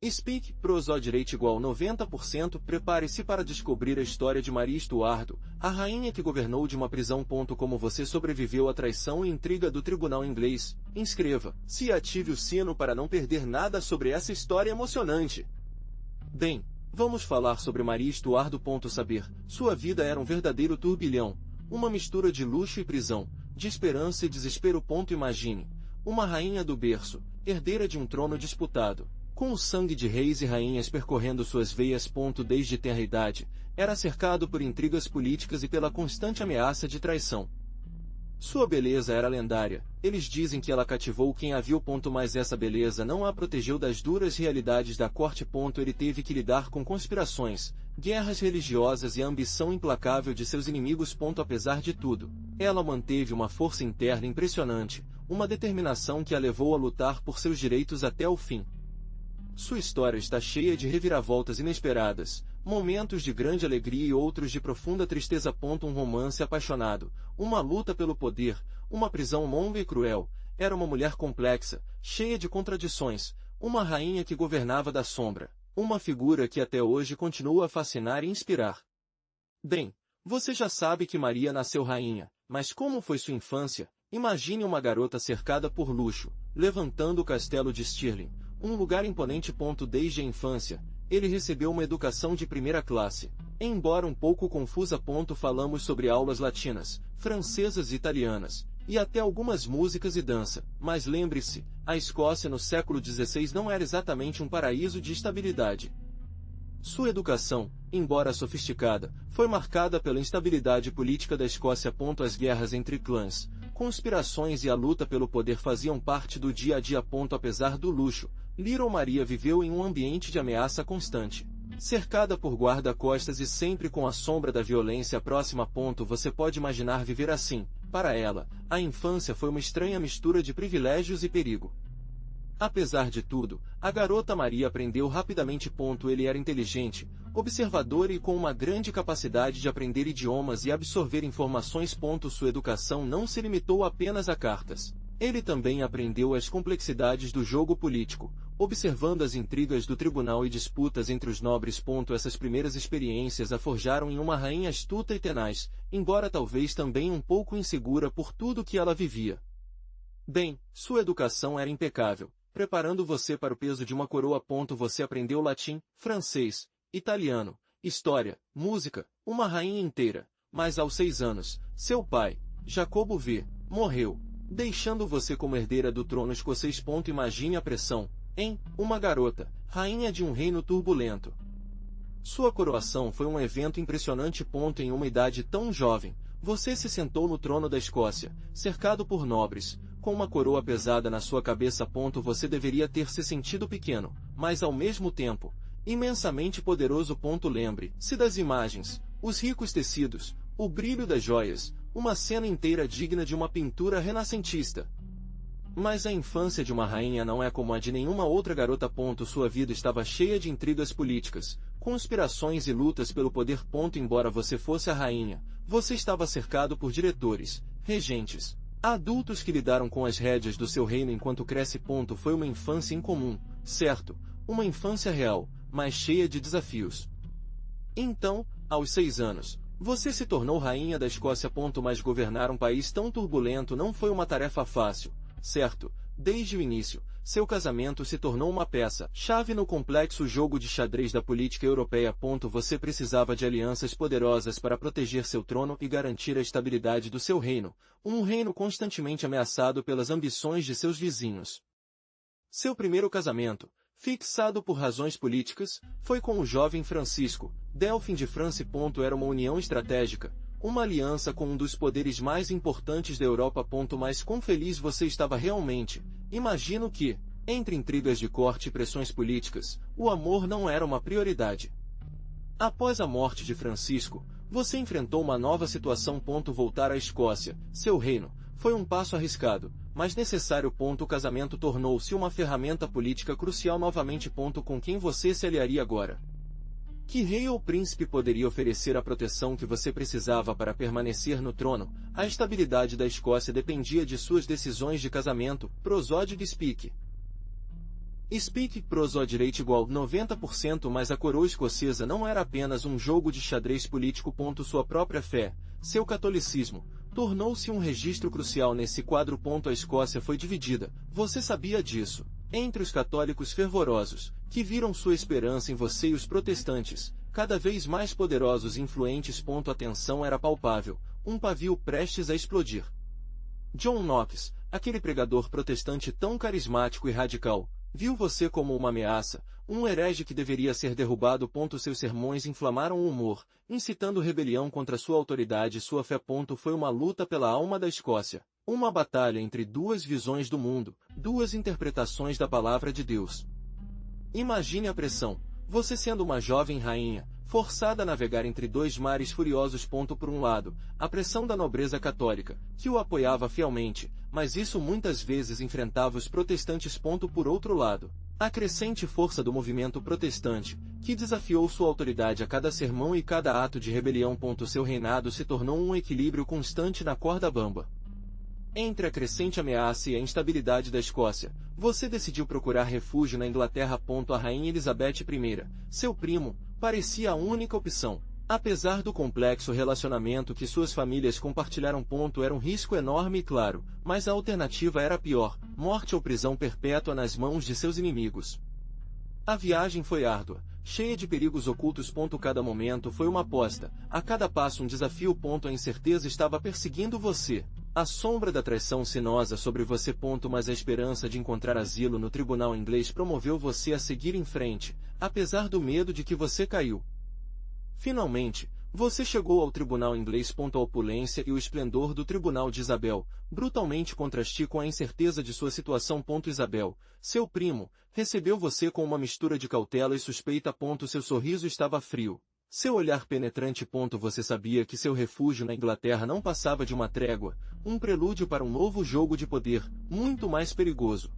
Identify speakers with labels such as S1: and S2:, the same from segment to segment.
S1: Speak, prosodireito igual 90%. Prepare-se para descobrir a história de Maria Estuardo, a rainha que governou de uma prisão. Como você sobreviveu à traição e intriga do tribunal inglês. Inscreva-se e ative o sino para não perder nada sobre essa história emocionante. Bem, vamos falar sobre Maria Estuardo. Saber, sua vida era um verdadeiro turbilhão, uma mistura de luxo e prisão, de esperança e desespero. Imagine, uma rainha do berço, herdeira de um trono disputado, com o sangue de reis e rainhas percorrendo suas veias. Desde tenra idade, era cercado por intrigas políticas e pela constante ameaça de traição. Sua beleza era lendária, eles dizem que ela cativou quem a viu. Mas essa beleza não a protegeu das duras realidades da corte. Ele teve que lidar com conspirações, guerras religiosas e a ambição implacável de seus inimigos. Apesar de tudo, ela manteve uma força interna impressionante, uma determinação que a levou a lutar por seus direitos até o fim. Sua história está cheia de reviravoltas inesperadas, momentos de grande alegria e outros de profunda tristeza. Um romance apaixonado, uma luta pelo poder, uma prisão longa e cruel. Era uma mulher complexa, cheia de contradições, uma rainha que governava da sombra, uma figura que até hoje continua a fascinar e inspirar. Bem, você já sabe que Maria nasceu rainha, mas como foi sua infância? Imagine uma garota cercada por luxo, levantando o castelo de Stirling, um lugar imponente. Desde a infância, ele recebeu uma educação de primeira classe. Embora um pouco confusa. Falamos sobre aulas latinas, francesas e italianas, e até algumas músicas e dança. Mas lembre-se, a Escócia no século XVI não era exatamente um paraíso de estabilidade. Sua educação, embora sofisticada, foi marcada pela instabilidade política da Escócia. As guerras entre clãs, conspirações e a luta pelo poder faziam parte do dia a dia. Apesar do luxo, Little Maria viveu em um ambiente de ameaça constante. Cercada por guarda-costas e sempre com a sombra da violência próxima. Você pode imaginar viver assim. Para ela, a infância foi uma estranha mistura de privilégios e perigo. Apesar de tudo, a garota Maria aprendeu rapidamente. Ele era inteligente, observador e com uma grande capacidade de aprender idiomas e absorver informações. Sua educação não se limitou apenas a cartas. Ele também aprendeu as complexidades do jogo político, observando as intrigas do tribunal e disputas entre os nobres. Essas primeiras experiências a forjaram em uma rainha astuta e tenaz, embora talvez também um pouco insegura por tudo que ela vivia. Bem, sua educação era impecável, preparando você para o peso de uma coroa. Você aprendeu latim, francês, italiano, história, música, uma rainha inteira. Mas aos 6 anos, seu pai, Jacobo V, morreu, deixando você como herdeira do trono escocês. Imagine a pressão, hein? Uma garota, rainha de um reino turbulento. Sua coroação foi um evento impressionante. Em uma idade tão jovem, você se sentou no trono da Escócia, cercado por nobres, com uma coroa pesada na sua cabeça. Você deveria ter se sentido pequeno, mas ao mesmo tempo, imensamente poderoso. Lembre-se das imagens, os ricos tecidos, o brilho das joias, uma cena inteira digna de uma pintura renascentista. Mas a infância de uma rainha não é como a de nenhuma outra garota. Sua vida estava cheia de intrigas políticas, conspirações e lutas pelo poder. Embora você fosse a rainha, você estava cercado por diretores, regentes, adultos que lidaram com as rédeas do seu reino enquanto cresce. Foi uma infância incomum, certo, uma infância real, mas cheia de desafios. Então, aos 6 anos, você se tornou rainha da Escócia. Mas governar um país tão turbulento não foi uma tarefa fácil, certo? Desde o início, seu casamento se tornou uma peça-chave no complexo jogo de xadrez da política europeia. Você precisava de alianças poderosas para proteger seu trono e garantir a estabilidade do seu reino, um reino constantemente ameaçado pelas ambições de seus vizinhos. Seu primeiro casamento, fixado por razões políticas, foi com o jovem Francisco, Delfim de France. Era uma união estratégica, uma aliança com um dos poderes mais importantes da Europa. Mas quão feliz você estava realmente? Imagino que, entre intrigas de corte e pressões políticas, o amor não era uma prioridade. Após a morte de Francisco, você enfrentou uma nova situação. Voltar à Escócia, seu reino, foi um passo arriscado, mas necessário. O casamento tornou-se uma ferramenta política crucial novamente. Com quem você se aliaria agora? Que rei ou príncipe poderia oferecer a proteção que você precisava para permanecer no trono? A estabilidade da Escócia dependia de suas decisões de casamento. Prosodic Speak. Speak Prosodrete igual 90%, mas a coroa escocesa não era apenas um jogo de xadrez político. Sua própria fé, seu catolicismo, tornou-se um registro crucial nesse quadro. A Escócia foi dividida, você sabia disso, entre os católicos fervorosos, que viram sua esperança em você, e os protestantes, cada vez mais poderosos e influentes. A tensão era palpável, um pavio prestes a explodir. John Knox, aquele pregador protestante tão carismático e radical, viu você como uma ameaça, um herege que deveria ser derrubado. Seus sermões inflamaram o humor, incitando rebelião contra sua autoridade e sua fé. Foi uma luta pela alma da Escócia, uma batalha entre duas visões do mundo, duas interpretações da palavra de Deus. Imagine a pressão, você sendo uma jovem rainha, forçada a navegar entre dois mares furiosos. Por um lado, a pressão da nobreza católica, que o apoiava fielmente, mas isso muitas vezes enfrentava os protestantes. Por outro lado, a crescente força do movimento protestante, que desafiou sua autoridade a cada sermão e cada ato de rebelião. Seu reinado se tornou um equilíbrio constante na corda bamba. Entre a crescente ameaça e a instabilidade da Escócia, você decidiu procurar refúgio na Inglaterra. A Rainha Elizabeth I, seu primo, parecia a única opção. Apesar do complexo relacionamento que suas famílias compartilharam. Era um risco enorme e claro, mas a alternativa era pior, morte ou prisão perpétua nas mãos de seus inimigos. A viagem foi árdua, cheia de perigos ocultos. Cada momento foi uma aposta, a cada passo um desafio. A incerteza estava perseguindo você. A sombra da traição sinosa sobre você. Mas a esperança de encontrar asilo no tribunal inglês promoveu você a seguir em frente, apesar do medo de que você caiu. Finalmente, você chegou ao tribunal inglês. A opulência e o esplendor do tribunal de Isabel, brutalmente contraste com a incerteza de sua situação. Isabel, seu primo, recebeu você com uma mistura de cautela e suspeita. Seu sorriso estava frio, seu olhar penetrante. Você sabia que seu refúgio na Inglaterra não passava de uma trégua, um prelúdio para um novo jogo de poder, muito mais perigoso.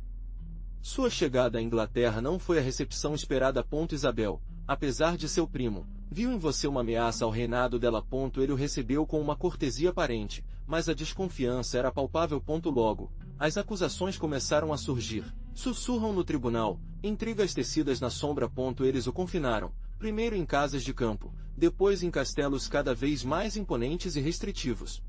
S1: Sua chegada à Inglaterra não foi a recepção esperada. Isabel, apesar de seu primo, viu em você uma ameaça ao reinado dela. Ele o recebeu com uma cortesia aparente, mas a desconfiança era palpável. Logo, as acusações começaram a surgir. Sussurram no tribunal, intrigas tecidas na sombra. Eles o confinaram, primeiro em casas de campo, depois em castelos cada vez mais imponentes e restritivos.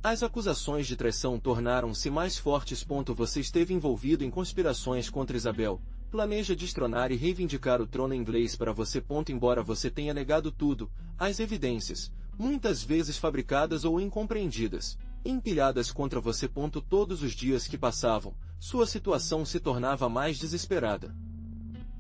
S1: As acusações de traição tornaram-se mais fortes. Você esteve envolvido em conspirações contra Isabel, planeja destronar e reivindicar o trono inglês para você. Embora você tenha negado tudo, as evidências, muitas vezes fabricadas ou incompreendidas, empilhadas contra você. Todos os dias que passavam, sua situação se tornava mais desesperada.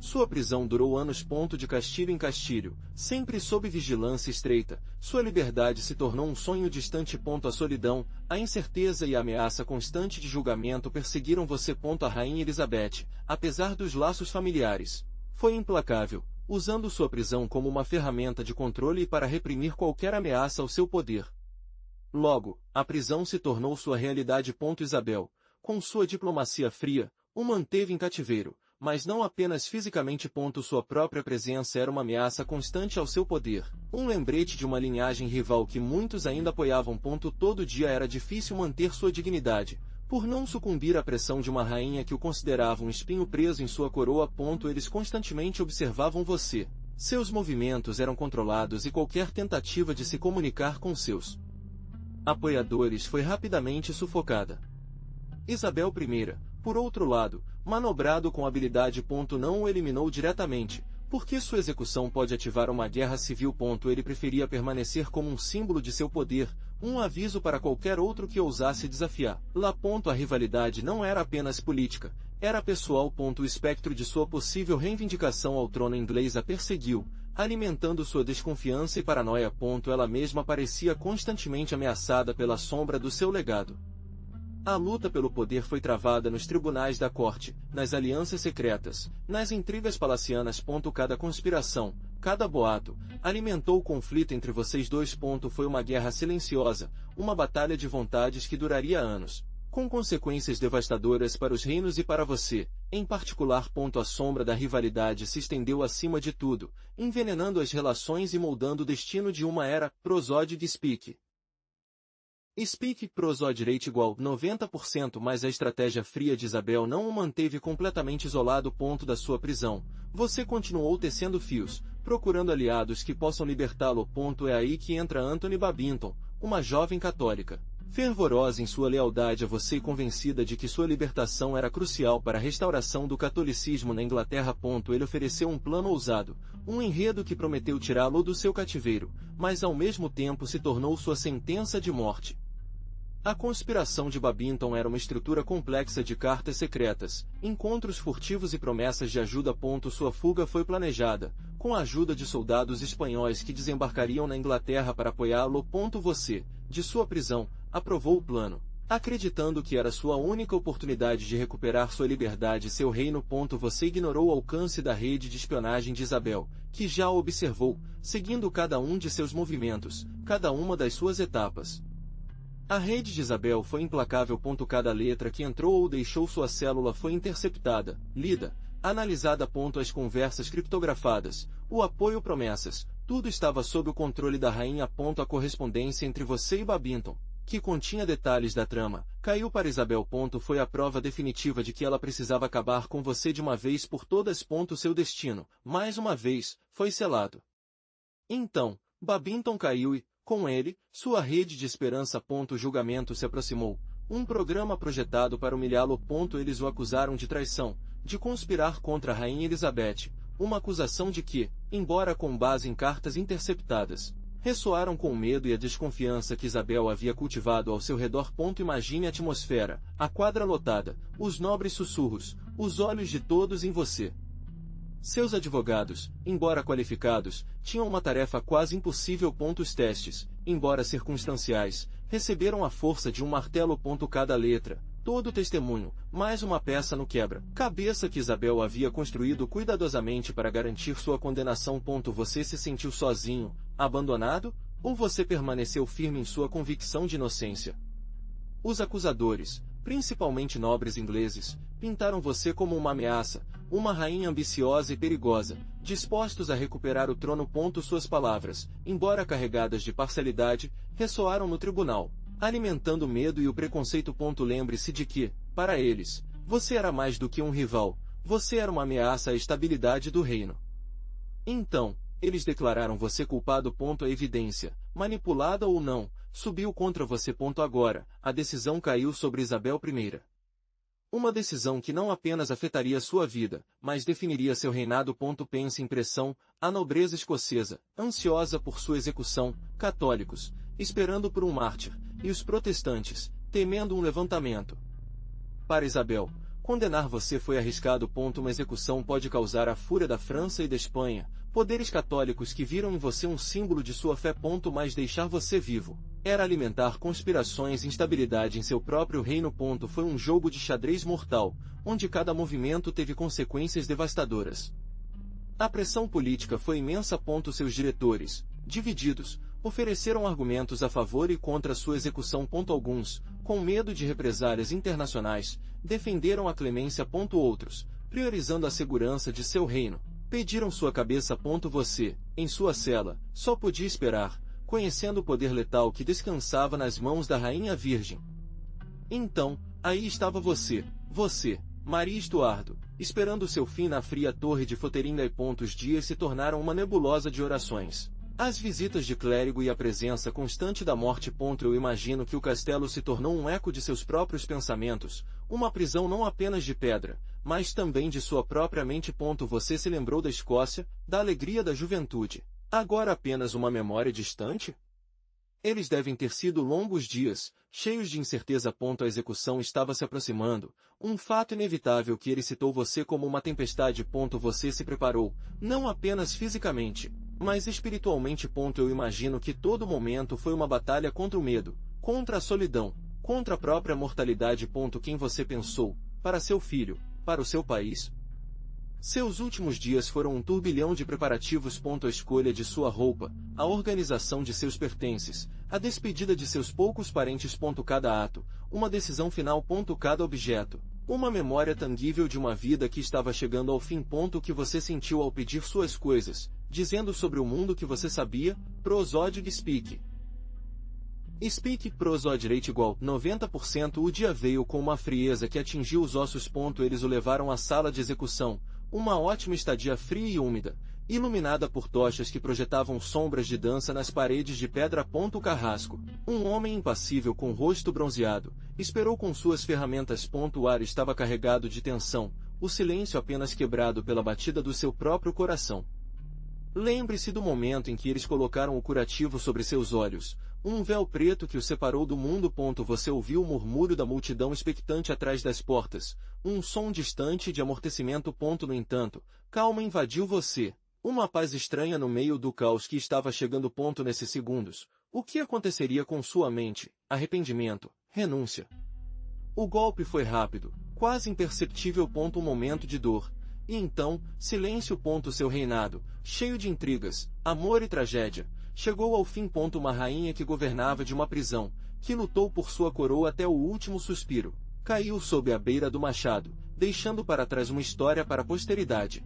S1: Sua prisão durou anos. De castilho em castilho, sempre sob vigilância estreita, sua liberdade se tornou um sonho distante. A solidão, a incerteza e a ameaça constante de julgamento perseguiram você. A Rainha Elizabeth, apesar dos laços familiares, foi implacável, usando sua prisão como uma ferramenta de controle e para reprimir qualquer ameaça ao seu poder. Logo, a prisão se tornou sua realidade. Isabel, com sua diplomacia fria, o manteve em cativeiro, mas não apenas fisicamente. Sua própria presença era uma ameaça constante ao seu poder, um lembrete de uma linhagem rival que muitos ainda apoiavam. Todo dia era difícil manter sua dignidade, por não sucumbir à pressão de uma rainha que o considerava um espinho preso em sua coroa. Eles constantemente observavam você. Seus movimentos eram controlados e qualquer tentativa de se comunicar com seus apoiadores foi rapidamente sufocada. Isabel I, por outro lado, manobrado com habilidade. Não o eliminou diretamente, porque sua execução pode ativar uma guerra civil. Ele preferia permanecer como um símbolo de seu poder, um aviso para qualquer outro que ousasse desafiar. Lá. A rivalidade não era apenas política, era pessoal. O espectro de sua possível reivindicação ao trono inglês a perseguiu, alimentando sua desconfiança e paranoia. Ela mesma parecia constantemente ameaçada pela sombra do seu legado. A luta pelo poder foi travada nos tribunais da corte, nas alianças secretas, nas intrigas palacianas. Cada conspiração, cada boato, alimentou o conflito entre vocês dois. Foi uma guerra silenciosa, uma batalha de vontades que duraria anos, com consequências devastadoras para os reinos e para você, em particular. A sombra da rivalidade se estendeu acima de tudo, envenenando as relações e moldando o destino de uma era. Prosodrete Speak. Speak prosode rate igual 90%, mas a estratégia fria de Isabel não o manteve completamente isolado ponto da sua prisão. Você continuou tecendo fios, procurando aliados que possam libertá-lo. É aí que entra Anthony Babington, uma jovem católica, fervorosa em sua lealdade a você e convencida de que sua libertação era crucial para a restauração do catolicismo na Inglaterra. Ele ofereceu um plano ousado, um enredo que prometeu tirá-lo do seu cativeiro, mas ao mesmo tempo se tornou sua sentença de morte. A conspiração de Babington era uma estrutura complexa de cartas secretas, encontros furtivos e promessas de ajuda. Sua fuga foi planejada, com a ajuda de soldados espanhóis que desembarcariam na Inglaterra para apoiá-lo. Você, de sua prisão, aprovou o plano, acreditando que era sua única oportunidade de recuperar sua liberdade e seu reino. Você ignorou o alcance da rede de espionagem de Isabel, que já o observou, seguindo cada um de seus movimentos, cada uma das suas etapas. A rede de Isabel foi implacável. Cada letra que entrou ou deixou sua célula foi interceptada, lida, analisada. As conversas criptografadas, o apoio, promessas, tudo estava sob o controle da rainha. A correspondência entre você e Babington, que continha detalhes da trama, caiu para Isabel. Foi a prova definitiva de que ela precisava acabar com você de uma vez por todas. Seu destino, mais uma vez, foi selado. Então, Babington caiu e, com ele, sua rede de esperança. O julgamento se aproximou, um programa projetado para humilhá-lo. Eles o acusaram de traição, de conspirar contra a rainha Elizabeth, uma acusação de que, embora com base em cartas interceptadas, ressoaram com o medo e a desconfiança que Isabel havia cultivado ao seu redor. Imagine a atmosfera, a quadra lotada, os nobres sussurros, os olhos de todos em você. Seus advogados, embora qualificados, tinham uma tarefa quase impossível. Os testes, embora circunstanciais, receberam a força de um martelo. Cada letra, todo testemunho, mais uma peça no quebra-cabeça que Isabel havia construído cuidadosamente para garantir sua condenação. Você se sentiu sozinho, abandonado, ou você permaneceu firme em sua convicção de inocência? Os acusadores, principalmente nobres ingleses, pintaram você como uma ameaça, uma rainha ambiciosa e perigosa, dispostos a recuperar o trono. Suas palavras, embora carregadas de parcialidade, ressoaram no tribunal, alimentando o medo e o preconceito. Lembre-se de que, para eles, você era mais do que um rival, você era uma ameaça à estabilidade do reino. Então, eles declararam você culpado. A evidência, manipulada ou não, subiu contra você. Agora, a decisão caiu sobre Isabel I. Uma decisão que não apenas afetaria sua vida, mas definiria seu reinado. Pense em pressão, a nobreza escocesa, ansiosa por sua execução, católicos, esperando por um mártir, e os protestantes, temendo um levantamento. Para Isabel, condenar você foi arriscado. Uma execução pode causar a fúria da França e da Espanha, poderes católicos que viram em você um símbolo de sua fé. Mas deixar você vivo era alimentar conspirações e instabilidade em seu próprio reino. Foi um jogo de xadrez mortal, onde cada movimento teve consequências devastadoras. A pressão política foi imensa. Seus diretores, divididos, ofereceram argumentos a favor e contra sua execução. Alguns, com medo de represálias internacionais, defenderam a clemência. Outros, priorizando a segurança de seu reino, pediram sua cabeça. Você, em sua cela, só podia esperar, conhecendo o poder letal que descansava nas mãos da Rainha Virgem. Então, aí estava você, Maria Estuardo, esperando seu fim na fria torre de Fotheringhay. Os dias se tornaram uma nebulosa de orações, as visitas de clérigo e a presença constante da morte. Eu imagino que o castelo se tornou um eco de seus próprios pensamentos, uma prisão não apenas de pedra, mas também de sua própria mente. Você se lembrou da Escócia, da alegria da juventude. Agora apenas uma memória distante? Eles devem ter sido longos dias, cheios de incerteza. A execução estava se aproximando, um fato inevitável que ele citou você como uma tempestade. Você se preparou, não apenas fisicamente, mas espiritualmente. Eu imagino que todo momento foi uma batalha contra o medo, contra a solidão, contra a própria mortalidade. Quem você pensou, para seu filho, para o seu país? Seus últimos dias foram um turbilhão de preparativos. A escolha de sua roupa, a organização de seus pertences, a despedida de seus poucos parentes. Cada ato, uma decisão final. Cada objeto, uma memória tangível de uma vida que estava chegando ao fim. O que você sentiu ao pedir suas coisas, dizendo sobre o mundo que você sabia, prosódio speak. Speak prosodireite igual 90%. O dia veio com uma frieza que atingiu os ossos. Eles o levaram à sala de execução, uma ótima estadia fria e úmida, iluminada por tochas que projetavam sombras de dança nas paredes de pedra. O carrasco, um homem impassível com rosto bronzeado, esperou com suas ferramentas. O ar estava carregado de tensão, o silêncio apenas quebrado pela batida do seu próprio coração. Lembre-se do momento em que eles colocaram o curativo sobre seus olhos, um véu preto que o separou do mundo. Você ouviu o murmúrio da multidão expectante atrás das portas, um som distante de amortecimento. No entanto, calma invadiu você, uma paz estranha no meio do caos que estava chegando. Nesses segundos, o que aconteceria com sua mente? Arrependimento, renúncia. O golpe foi rápido, quase imperceptível. Um momento de dor. E então, silêncio. Seu reinado, cheio de intrigas, amor e tragédia, chegou ao fim. Uma rainha que governava de uma prisão, que lutou por sua coroa até o último suspiro, caiu sob a beira do machado, deixando para trás uma história para a posteridade.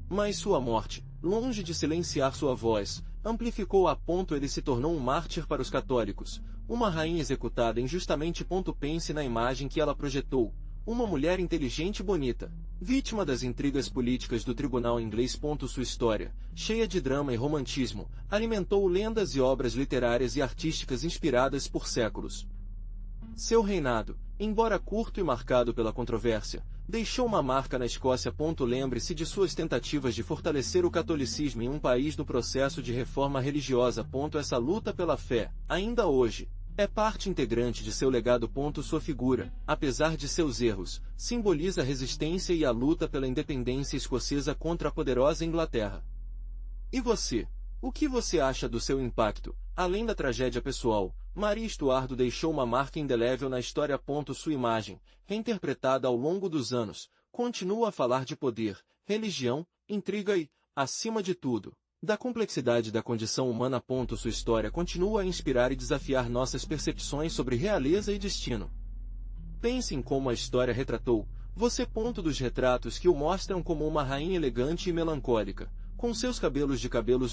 S1: Mas sua morte, longe de silenciar sua voz, amplificou-a. Ele se tornou um mártir para os católicos, uma rainha executada injustamente. Pense na imagem que ela projetou, uma mulher inteligente e bonita, vítima das intrigas políticas do tribunal inglês. Sua história, cheia de drama e romantismo, alimentou lendas e obras literárias e artísticas inspiradas por séculos. Seu reinado, embora curto e marcado pela controvérsia, deixou uma marca na Escócia. Lembre-se de suas tentativas de fortalecer o catolicismo em um país no processo de reforma religiosa. Essa luta pela fé, ainda hoje, é parte integrante de seu legado. Sua figura, apesar de seus erros, simboliza a resistência e a luta pela independência escocesa contra a poderosa Inglaterra. E você? O que você acha do seu impacto? Além da tragédia pessoal, Maria Estuardo deixou uma marca indelével na história. Sua imagem, reinterpretada ao longo dos anos, continua a falar de poder, religião, intriga e, acima de tudo, da complexidade da condição humana. Sua história continua a inspirar e desafiar nossas percepções sobre realeza e destino. Pense em como a história retratou você. Dos retratos que o mostram como uma rainha elegante e melancólica, com seus cabelos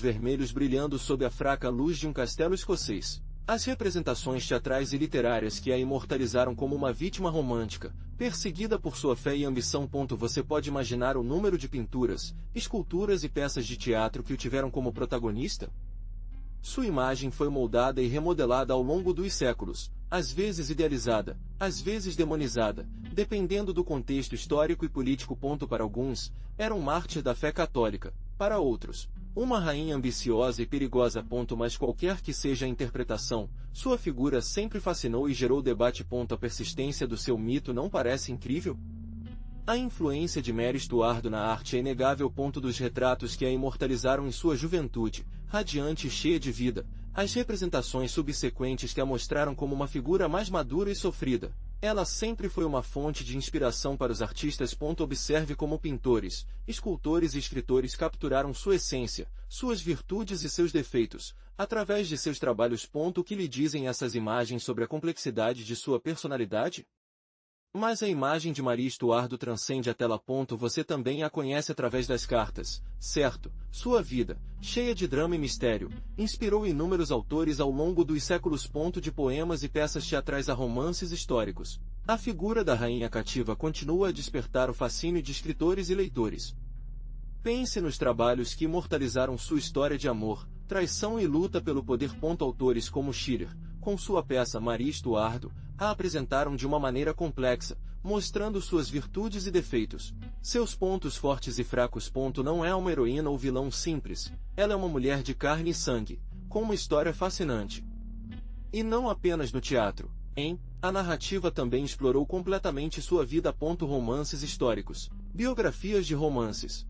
S1: vermelhos brilhando sob a fraca luz de um castelo escocês. As representações teatrais e literárias que a imortalizaram como uma vítima romântica, perseguida por sua fé e ambição. Você pode imaginar o número de pinturas, esculturas e peças de teatro que o tiveram como protagonista? Sua imagem foi moldada e remodelada ao longo dos séculos, às vezes idealizada, às vezes demonizada, dependendo do contexto histórico e político. Para alguns, era um mártir da fé católica, para outros, uma rainha ambiciosa e perigosa. Mas qualquer que seja a interpretação, sua figura sempre fascinou e gerou debate. A persistência do seu mito não parece incrível? A influência de Mary Estuardo na arte é inegável. Dos retratos que a imortalizaram em sua juventude, radiante e cheia de vida, as representações subsequentes que a mostraram como uma figura mais madura e sofrida, ela sempre foi uma fonte de inspiração para os artistas. Observe como pintores, escultores e escritores capturaram sua essência, suas virtudes e seus defeitos, através de seus trabalhos. O que lhe dizem essas imagens sobre a complexidade de sua personalidade? Mas a imagem de Maria Estuardo transcende a tela. Você também a conhece através das cartas, certo? Sua vida, cheia de drama e mistério, inspirou inúmeros autores ao longo dos séculos. De poemas e peças teatrais a romances históricos, a figura da rainha cativa continua a despertar o fascínio de escritores e leitores. Pense nos trabalhos que imortalizaram sua história de amor, traição e luta pelo poder. Autores como Schiller, com sua peça Maria Estuardo, a apresentaram de uma maneira complexa, mostrando suas virtudes e defeitos, seus pontos fortes e fracos. Não é uma heroína ou vilão simples, ela é uma mulher de carne e sangue, com uma história fascinante. E não apenas no teatro, a narrativa também explorou completamente sua vida. Romances históricos, biografias de romances.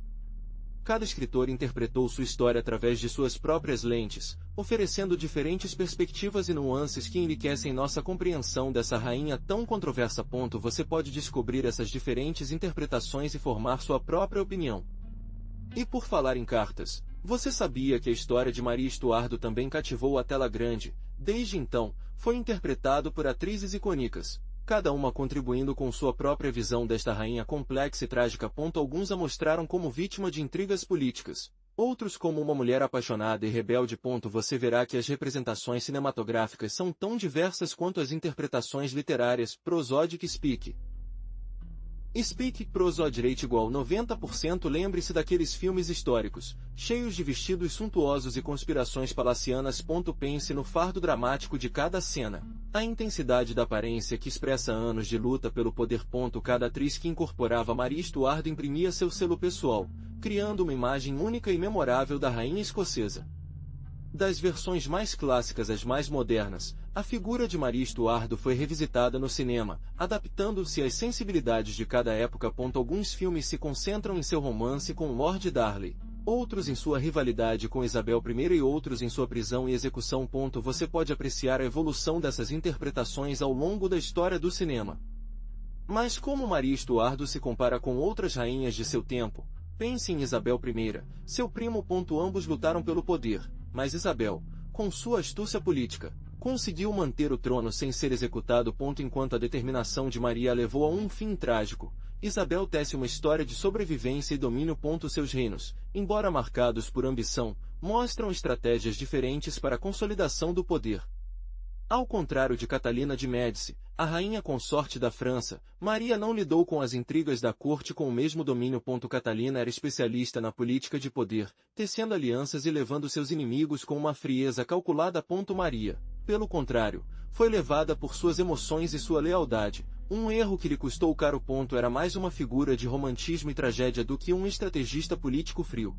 S1: Cada escritor interpretou sua história através de suas próprias lentes, oferecendo diferentes perspectivas e nuances que enriquecem nossa compreensão dessa rainha tão controversa. Você pode descobrir essas diferentes interpretações e formar sua própria opinião. E por falar em cartas, você sabia que a história de Maria Estuardo também cativou a tela grande? Desde então, foi interpretado por atrizes icônicas, cada uma contribuindo com sua própria visão desta rainha complexa e trágica. Alguns a mostraram como vítima de intrigas políticas, outros como uma mulher apaixonada e rebelde. Você verá que as representações cinematográficas são tão diversas quanto as interpretações literárias. Prosodic Speak. Speak Prosod Rate igual 90%. Lembre-se daqueles filmes históricos, cheios de vestidos suntuosos e conspirações palacianas. Pense no fardo dramático de cada cena, a intensidade da aparência que expressa anos de luta pelo poder. Cada atriz que incorporava Maria Stuart imprimia seu selo pessoal, criando uma imagem única e memorável da rainha escocesa. Das versões mais clássicas às mais modernas, a figura de Maria Stuart foi revisitada no cinema, adaptando-se às sensibilidades de cada época. Alguns filmes se concentram em seu romance com Lord Darley, outros em sua rivalidade com Isabel I e outros em sua prisão e execução. Você pode apreciar a evolução dessas interpretações ao longo da história do cinema. Mas como Maria Stuart se compara com outras rainhas de seu tempo? Pense em Isabel I, seu primo. Ambos lutaram pelo poder, mas Isabel, com sua astúcia política, conseguiu manter o trono sem ser executado. Enquanto a determinação de Maria a levou a um fim trágico, Isabel tece uma história de sobrevivência e domínio. Seus reinos, embora marcados por ambição, mostram estratégias diferentes para a consolidação do poder. Ao contrário de Catalina de Médici, a rainha consorte da França, Maria não lidou com as intrigas da corte com o mesmo domínio. Catalina era especialista na política de poder, tecendo alianças e levando seus inimigos com uma frieza calculada. Maria, pelo contrário, foi levada por suas emoções e sua lealdade, um erro que lhe custou caro. Era mais uma figura de romantismo e tragédia do que um estrategista político frio.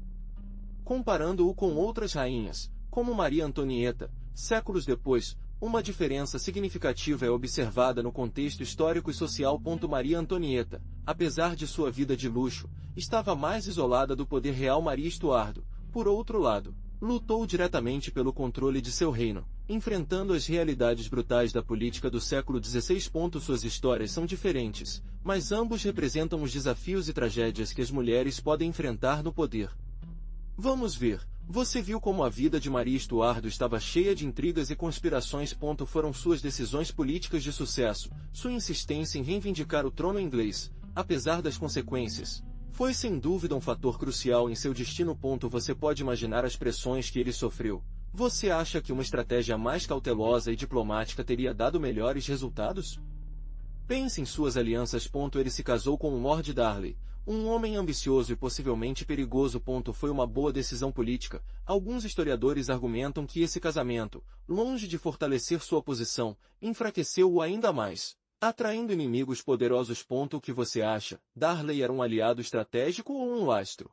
S1: Comparando-o com outras rainhas, como Maria Antonieta, séculos depois, uma diferença significativa é observada no contexto histórico e social. Maria Antonieta, apesar de sua vida de luxo, estava mais isolada do poder real. Maria Stuart, por outro lado, lutou diretamente pelo controle de seu reino, enfrentando as realidades brutais da política do século XVI. Suas histórias são diferentes, mas ambos representam os desafios e tragédias que as mulheres podem enfrentar no poder. Vamos ver. Você viu como a vida de Maria Stuart estava cheia de intrigas e conspirações. Foram suas decisões políticas de sucesso, sua insistência em reivindicar o trono inglês, apesar das consequências, foi sem dúvida um fator crucial em seu destino. Você pode imaginar as pressões que ele sofreu. Você acha que uma estratégia mais cautelosa e diplomática teria dado melhores resultados? Pense em suas alianças. Ele se casou com Lord Darley, um homem ambicioso e possivelmente perigoso. Foi uma boa decisão política. Alguns historiadores argumentam que esse casamento, longe de fortalecer sua posição, enfraqueceu-o ainda mais, atraindo inimigos poderosos. O que você acha? Darley era um aliado estratégico ou um lastro?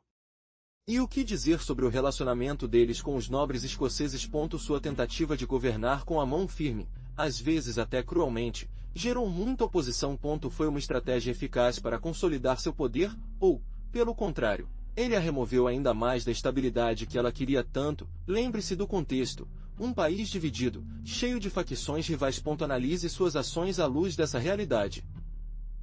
S1: E o que dizer sobre o relacionamento deles com os nobres escoceses? Sua tentativa de governar com a mão firme, às vezes até cruelmente, gerou muita oposição. Foi uma estratégia eficaz para consolidar seu poder, ou, pelo contrário, ele a removeu ainda mais da estabilidade que ela queria tanto? Lembre-se do contexto. Um país dividido, cheio de facções rivais. Analise suas ações à luz dessa realidade.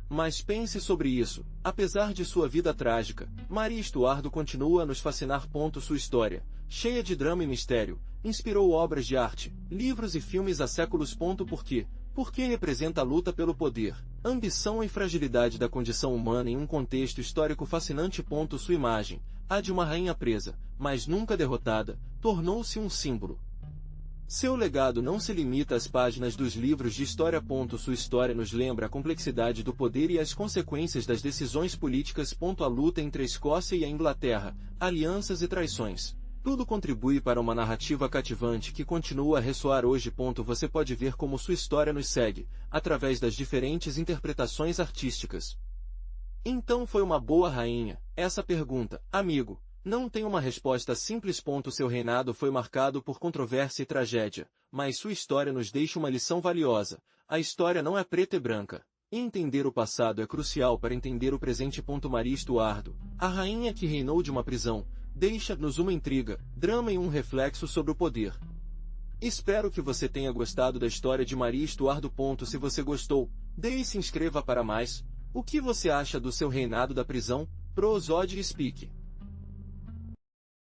S1: Mas pense sobre isso. Apesar de sua vida trágica, Maria Stuart continua a nos fascinar. Sua história, cheia de drama e mistério, inspirou obras de arte, livros e filmes há séculos. Por quê? Porque representa a luta pelo poder, ambição e fragilidade da condição humana em um contexto histórico fascinante. Sua imagem, a de uma rainha presa, mas nunca derrotada, tornou-se um símbolo. Seu legado não se limita às páginas dos livros de história. Sua história nos lembra a complexidade do poder e as consequências das decisões políticas. A luta entre a Escócia e a Inglaterra, alianças e traições. Tudo contribui para uma narrativa cativante que continua a ressoar hoje. Você pode ver como sua história nos segue, através das diferentes interpretações artísticas. Então foi uma boa rainha? Essa pergunta, amigo, não tem uma resposta simples. Seu reinado foi marcado por controvérsia e tragédia, mas sua história nos deixa uma lição valiosa. A história não é preta e branca. E entender o passado é crucial para entender o presente. Maria Stuart, a rainha que reinou de uma prisão, deixa-nos uma intriga, drama e um reflexo sobre o poder. Espero que você tenha gostado da história de Maria Stuart. Se você gostou, deixe e se inscreva para mais. O que você acha do seu reinado da prisão? Prosodic Speak.